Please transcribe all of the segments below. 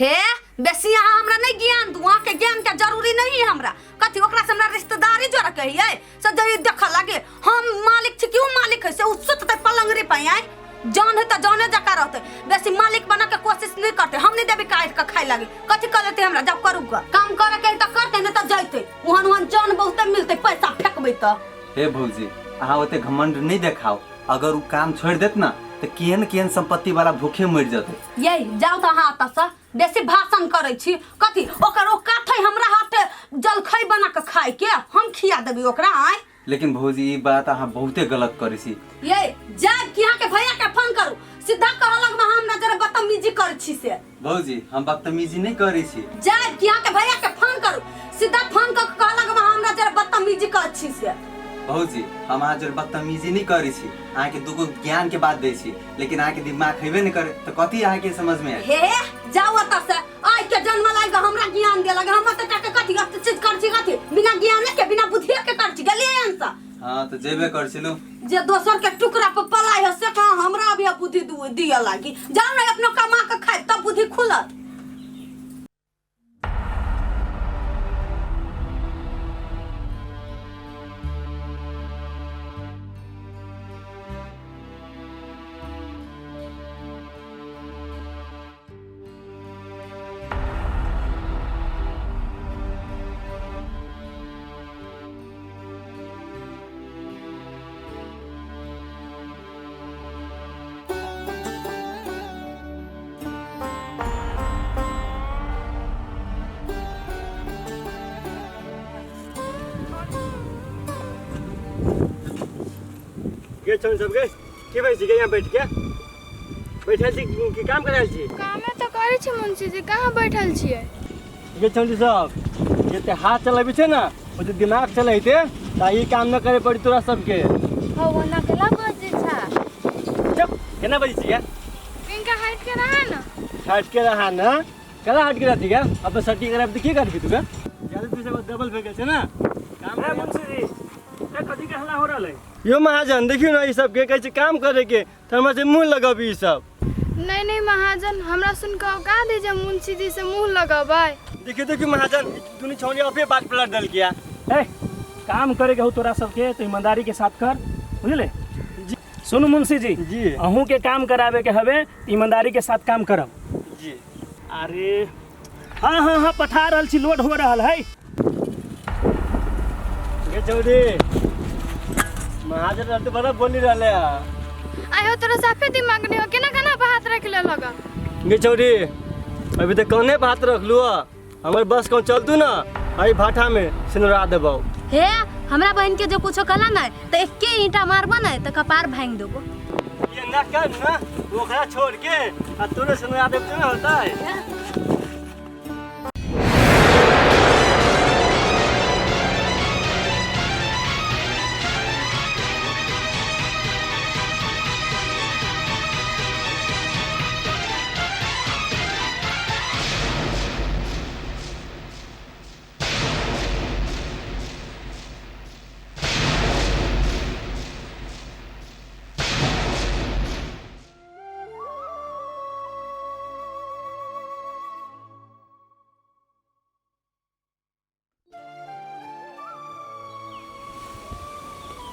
हे बेसी यहाँ हमरा नहीं ज्ञान दू के ज्ञान के जरूरी नहीं है हमरा कथी ओकरा से हमरा रिश्तेदारी जोड़ कहिए से जई देख लागे हम मालिक छी क्यों मालिक है से उसत पलंग रे पाई आए जान है तो जाने जका रहते बेसी मालिक बना के कोशिश नहीं करते हम नहीं देबे काट के खाए लागे कथी कर लेते हमरा जब करूगा काम करे के त करते नहीं तो जाते वहां वहां जान बहुत मिलते पैसा फेंकबे तो हे भौजी अहाँ ओते घमंड नहीं देखाओ अगर वो काम छोड़ देत ना तो केहन संपत्ति वाला भूखे मर जाते यही जाओ तो हाँ तसा बेसी भाषण करे छी कथी ओकर औकात है हमरा हाथे जलखै बना के खाए के हम खिया देबी ओकरा आए लेकिन भौजी ई बात अहाँ बहुते गलत करी छी ये जा कि यहाँ के भैया के फोन करू सीधा कह लग में हम नजर बदतमीजी कर छी से भौजी हम बदतमीजी नहीं करी छी जा कि यहाँ के भैया के फोन करू सीधा फोन कर कह लग में हम नजर बदतमीजी कर छी से भौजी हम आज बदतमीजी नहीं करी छी अहाँ के दुगो ज्ञान के बात दे छी लेकिन अहाँ के दिमाग हेबे नहीं करे तो कथी अहाँ के समझ में आए हे जाओ त से आज के जन्म लाग हमरा ज्ञान दे लगे हम त के कथी चीज कर छी कथी बिना ज्ञान के बिना बुद्धि के कर छी गलिए आंसर हां तो जेबे कर छिलू जे दोसर के टुकड़ा पर पलाई है से कहां हमरा भी बुद्धि दिया लागी जाओ ना अपनो कमा के खाए तब बुद्धि खुलत के छन सब के भाई जी के यहाँ बैठ के बैठल छी की काम करल छी कामे तो करै छी मुंशी जी कहाँ बैठल छियै के छन सब जते हाथ चलाबी छे ना ओते दिमाग चलाइते ता ई काम न करे पड़ी तोरा सबके हो वना केला बजे छा चुप केना बजी छी किनका हट के रहा ना हट के रहा ना कला हट के रहती क्या अब सटी करब त की करबी तू का ज्यादा तू सब डबल फेंके छे ना काम है मुंशी जी ए कथी के हल्ला हो रहल है यो महाजन देखियो ना ई सब के कहै छै काम करे के त हमरा से मुंह लगाबी ई सब नहीं महाजन हमरा सुन के का दे जे मुंशी जी से मुंह लगाबै देखियो महाजन तूने छौनी अपने बात पलट दल किया ए काम करे के हो तोरा सबके तो ईमानदारी के साथ कर बुझले जी सुन मुंशी जी जी अहूँ के काम करावे के हवे ईमानदारी के साथ काम करब जी अरे हाँ पठा रहल छी लोड हो रहल है ये चौधरी महाजन रहते बड़ा बोली रहले आयो तोरा साफे दिमाग नहीं हो केना केना पे हाथ रख ले लगा ये चौधरी अभी तक कौने पे हाथ रख लुआ हमर बस कौन चलतू ना आई भाटा में सिनुरा देबो हे हमरा बहन के जो कुछो कला ना तो एके ईंटा मारबो ना तो कपार भांग देबो ये ना कर ना ओकरा छोड़ के आ तोरे सिनुरा देब तो ना होता है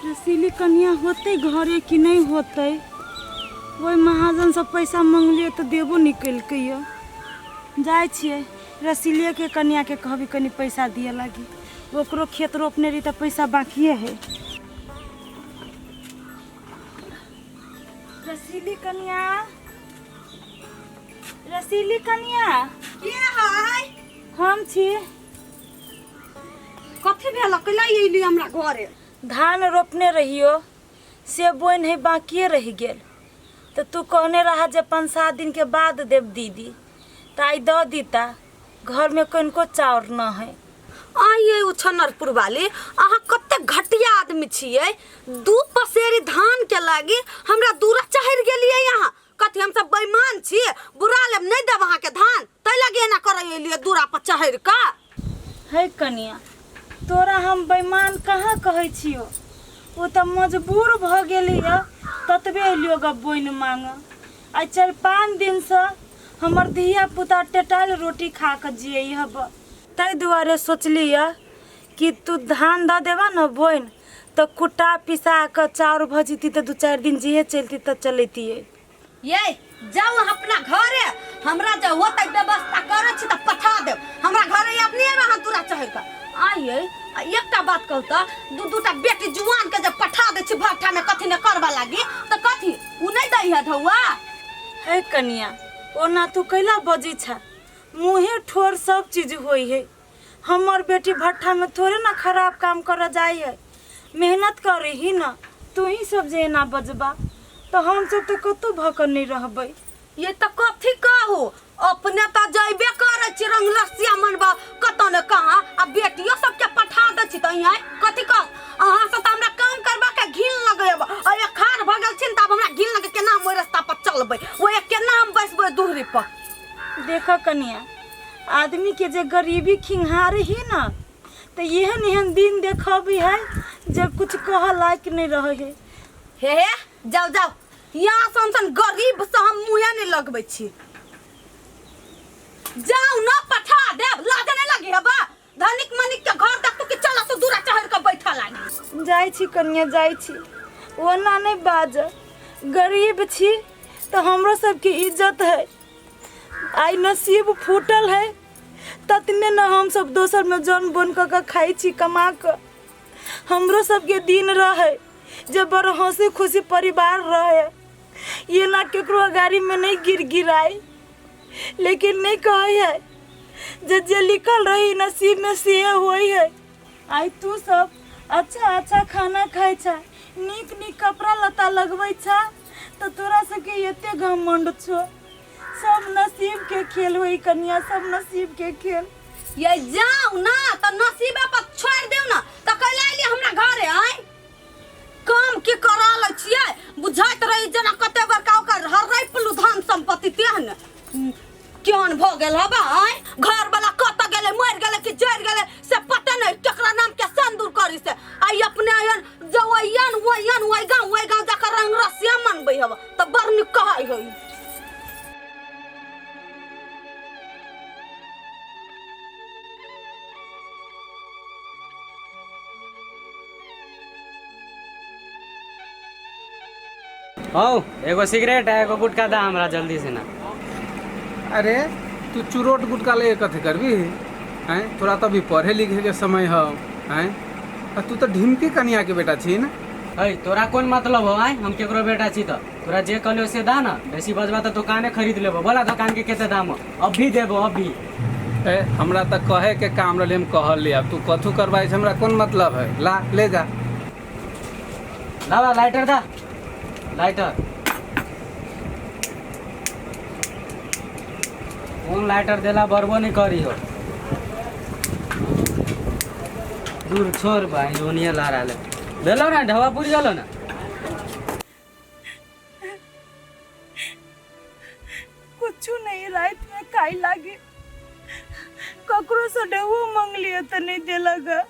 रसीली कन्या होते घरे कि नहीं होते वही महाजन से पैसा मांगलिए तो देबो निकल के जाए छिए रसीलिए के कन्या के कहबी कनी पैसा दिए लगी ओकरो खेत रोपने रही तो पैसा बाकी है रसीली कन्या के हाय हम छी कथि भेल कला एली हमरा घरे धान रोपने रहियो से बोइन है बाकी रह गेल तो तू कहने रहा जे 5-7 दिन के बाद देव दीदी ताई द दीता घर में कोई चाउर न है आइए उछनरपुर वाले अहाँ कते घटिया आदमी छिए 2 पसेरी धान के लागी हमरा दूरा चढ़ गेलिए यहाँ कथि हम सब बेईमान छिए बुरा लेब नहीं देब अहाँ के धान तै लगे ना करे लिए दूरा पर चढ़ का है कनिया तोरा हम बेईमान कहाँ कहै छियो वो तो मजबूर भ गेली ततबे एलियो ग बोइन मांग आ 4-5 दिन से हमर धिया पुता टेटाल रोटी खा के जिये हब। ताहि दुआरे सोचली कि तू धान द देवा न बोइन तो कुटा पिसा के चाउर भजीती तो 2-4 दिन जिहे चलती तो चलती। ये जाओ अपना घरे, हमरा जो होतै व्यवस्था करे छी त पठा देब। हमरा घरे अपने रहा तुरा चाहे का आइए। एकटा बात कहू त दू-दूटा बेटी जुआन के जब पठा दे छी भट्ठा में कथी ने करबा लागी त कथी उ नहीं दई है धौआ। ए कनिया ओना तू कैला बजी छा, मुँहे ठोर सब चीज होई है। हमर बेटी भट्ठा में थोड़े ना खराब काम कर जाई है, मेहनत करे ही ना। तू ही सब जे ना बजबा तो हम सब तो कतो भकन नहीं रहबै। ये त कथी कहू, अपने त जइबे करे छी रंगलसिया मनबा कतो ने कहां। अब बेटियो सब के पठा दे छी त यहाँ कथी कहू। अहां से त हमरा काम करबा के घिन लगैब। आ एक खार भ गेल छिन त हमरा घिन लगे केना मोर रास्ता पर चलबै, वो एक केना हम बैसबै दूहरी पर। देखा कनिया आदमी के जे गरीबी खिंहार ही ना तो एहन एहन दिन देखबी है जब कुछ कह लायक नहीं रहे है। हे जाओ जाओ, यहाँ सन गरीब से हम मुँहे नहीं लगबै छी। जाओ ना पठा देब, लाज नहीं लगी हबा। धनिक मनिक के घर देख तू कि चला से दूरा चढ़ के बैठा लागी। जाई छी कनिया जाई छी, ओना नहीं बाज। गरीब छी तो हमरो सबके इज्जत है। आई नसीब फूटल है ततने न हम सब दोसर में जन बन के खाई छी कमा के। हमरो सबके दिन रहे जब बड़ हंसी खुशी परिवार रहे, ये ना केकरो गाड़ी में नहीं गिराई। लेकिन नहीं कहे है जे लिखल रही नसीब में से होई है। आई तू सब अच्छा अच्छा खाना खाई छा, नीक नीक कपड़ा लता लगबै छा तो तोरा सबके एते घमंड छो। सब नसीब के खेल होई कन्या, सब नसीब के खेल। ये जाओ ना तो नसीबे पर छोड़ देऊ ना तो कैला लिए हमरा घरे आई काम की करा ल छिए। बुझाइत रही जना कते बड़का ओकर हरई पुलु धान संपत्ति तेहन केहन भ गेल हबा। आई घर वाला कत गेले, मर गेले कि जर गेले से पता नहीं। केकरा नाम के संदूर करी से आई अपने आयन जवैयन वयन वई गांव जाकर रंग रसिया मनबै हबा त बड़ निक कहै होई। हौ एगो सिगरेट है, एगो गुटखा दा हमरा जल्दी से ना। अरे तू चुरोट गुटका ले कथे करबी हैं? तोरा तो अभी पढ़े लिखे के समय हो हैं? तू तो ढिमकी कनिया के बेटा छी ना। है तोरा कौन मतलब हो? हम केकरो बेटा छी तो तोरा जे कहलो से दा ना। बेसी बजबा तो दुकाने खरीद लेबो। बोला दुकान के केते दाम हो? अभी देबो अभी। ए हमरा तो कहे के काम रहले, हम कहल ले। अब तू कथू करवाई हमरा कौन मतलब है? ला ले जा। लावा लाइटर दा, लाइटर। कौन लाइटर देला बरबो नहीं करी हो। दूर छोड़ भाई जोनिया ला रहा ले। देलो ना ढवा पूरी गेलो ना। कुछ नहीं रात में खाई लागे, ककरो से डबो मांग लियो तो नहीं देलगा।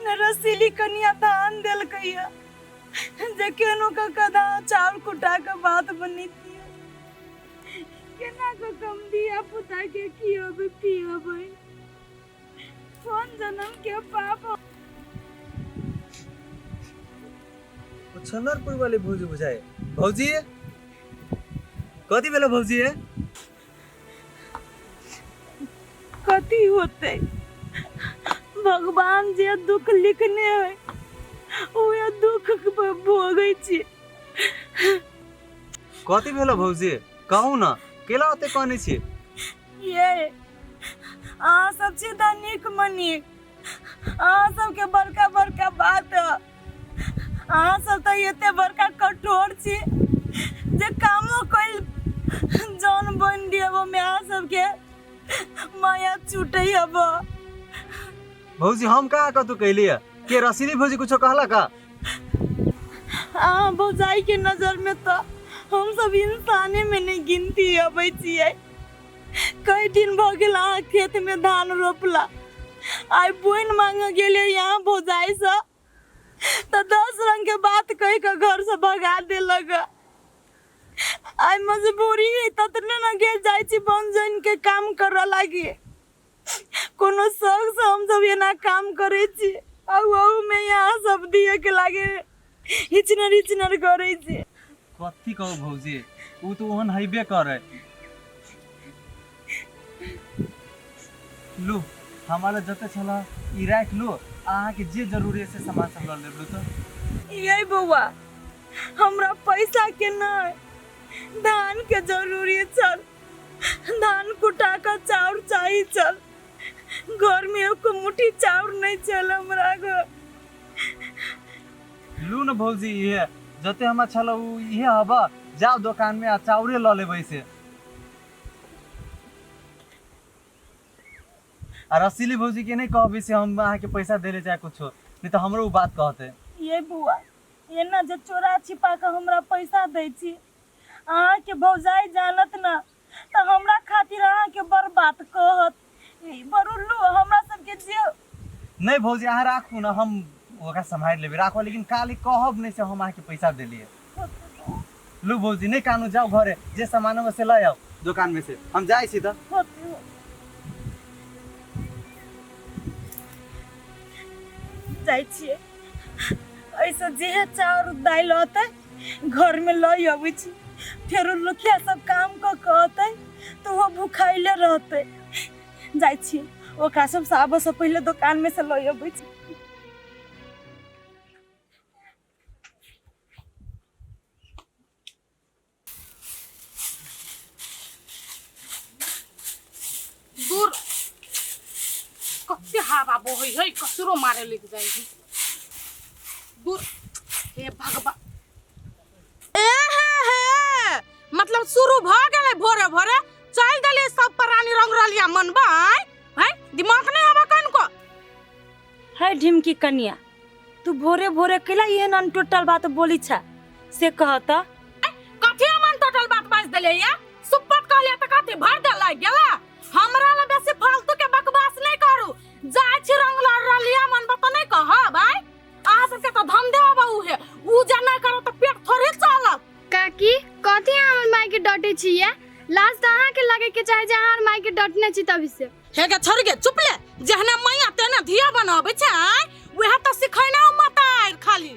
न रसीली कनिया धान देल कहिया जे केनो का कदा चावल कुटा के बात बनी थी। केना को कम दिया पुता के कियोबे पियोबे, कौन जन्म के पाप। छनरपुर वाली भौजी बुझाए। भौजी कथी भेलो भौजी? कथी होते भगवान जे दुख लिखने है ओए दुख भोगै छी। कथी भेलो भौजी? कहू ना केला होते कहने छी। ये आ सब छी धनिक मनिक, आ सबके बड़का बड़का बात। आ सब तो एते बड़का कठोर छी जे कामो कइल जौन बन देबो में आ सबके माया छूटे हब। भौजी हम का कतू कहली के रसीली भौजी कुछ कहला का? हाँ भौजाई के नजर में तो हम सब इंसाने में नहीं गिनती अबै छियै। कई दिन भ गेल अहाँ खेत में धान रोपला, आई बोइन मांग गेले यहाँ भौजाई से तो 10 रंग के बात कह के घर से भगा देलक। आई मजबूरी है ततने न गेल जाय छी बन जन के काम कर लागी कोनो शौक से हम सब एना काम करे छी आउ में यहाँ सब दिए के लागे हिचनर करे छी कथी कहू भौजी उ तो ओहन हइबे करे लू हमारा जते छला ई राख लो अहाँ के जे जरूरी है से सामान सब ल लेलू तो ये बउआ हमरा पैसा के नहीं धान के जरूरी चल धान कुटा का चाउर चाहिए चल घर में एको मुट्ठी चाउर नहीं चल हमरा घर लू न भौजी ये जते हमा छला उ इहे हबा जाओ दुकान में आ चाउरे ल लेबै से आ रसीली भौजी के नहीं कहबे से हम अहाँ के पैसा देले चाहे कुछो नहीं तो हमरो उ बात कहते ये बुआ ये ना जे चोरा छिपा के हमरा पैसा दै छी अहाँ के भौजाई जानत ना तो हमरा खातिर अहाँ के बड़ बात कहत बरुल्लू हमरा सब के जे नहीं भौजी अहाँ राखू ना हम ओकरा संभाल लेबे राखो लेकिन काली कहब नहीं से हम अहाँ के पैसा देलिए लू भौजी नहीं कानू जाओ घरे जे सामान में से ले आओ दुकान में से हम जाई छी त जाय छिए ऐसा जे चाउर दाल होते घर में लई अबै छी फिर लोकिया सब काम को कहते तो वो भूखाइले रहते जाय छी ओकरा सब आबे से पहले दुकान में से लई अबै छी दूर कत्ते हवा बहै है कसरो मारे लग जाइ है दूर हे भगवान मतलब शुरू भ गेलै भोरे भोरे चल देलिए सब प्राणी रंग रलिया मनबा है दिमाग नहीं हवा कन को है ढिमकी कन्या तू भोरे भोरे केला ये नन टोटल बात बोली छा से कहता कथि मन टोटल बात बाज देले या सुपट कहलिया त कथि भर दे लाग गेला हमरा ला बेसी फालतू के बकवास नहीं करू जाय छी रंग रलिया मन बत नहीं कह भाई आ सबके तो धम देवा बहु है उ जाना करो तो पेट थोड़े चलत काकी कथी हमर माई के डटे छिए लास्ट अहाँ के लगे के चाहे जे अहाँ माई के डटने छी तभी से हे गे छोड़ गे चुप ले जहने मैया तेने धिया बनावे छै वह तो सिखैना मत आर खाली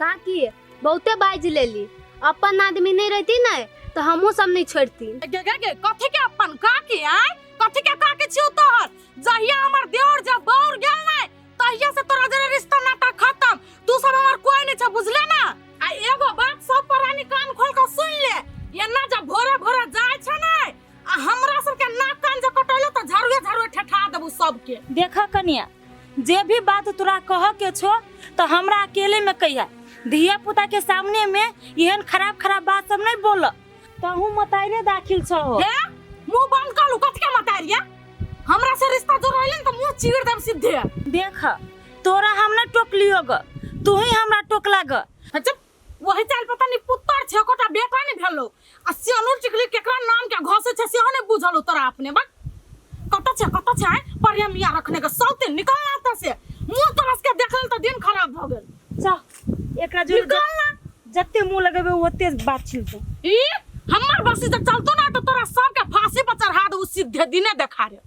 काकी बहुते बाज लेली अपन आदमी नहीं रहती ना तो हमहू सब नहीं छोड़ती गे गे गे कथि के अपन काकी आय कथि के काकी छियो तोहर जहिया हमर देवर जब बौर गेल नै तहिया से तोरा जरे रिश्ता नाता खत्म तू सब हमर कोई नहीं छ बुझले ना आ एगो बात सब प्राणी कान खोल के सुन ले ये ना जब भोरे भोरे जाय छ नै आ हमरा सब के नाक कान जे कटैलो त झाड़ुए ठठा देबू सब के देखा कन्या जे भी बात तोरा कह के छो तो हमरा अकेले में कहिया धिया पुता के सामने में एहन खराब बात सब नहीं बोल तहू मताइरे दाखिल छ हो हे मुंह बंद कर लू कथि के मतारिया हमरा से रिश्ता जोड़ैलन त मुंह चीर देब सीधे देख तोरा हम न टोकलियो ग तू ही हमरा टोकला ग चुप वही चाल पता नहीं पुत्तर छे कोटा बेटा नहीं भेलो आ सियानुर चिकली केकरा नाम के घसे छे सेहो नहीं बुझलो तोरा अपने बा कत छे परिया मिया रखने के सौते निकल आता से मुंह तरस के देखल त दिन खराब भ गेल जा एकरा जोर जत्ते मुंह लगेबे ओते बात छिल तो ई हमर बसी जब चलतो ना तो तोरा सब के फांसी पर चढ़ा दे सीधे दिने देखा रे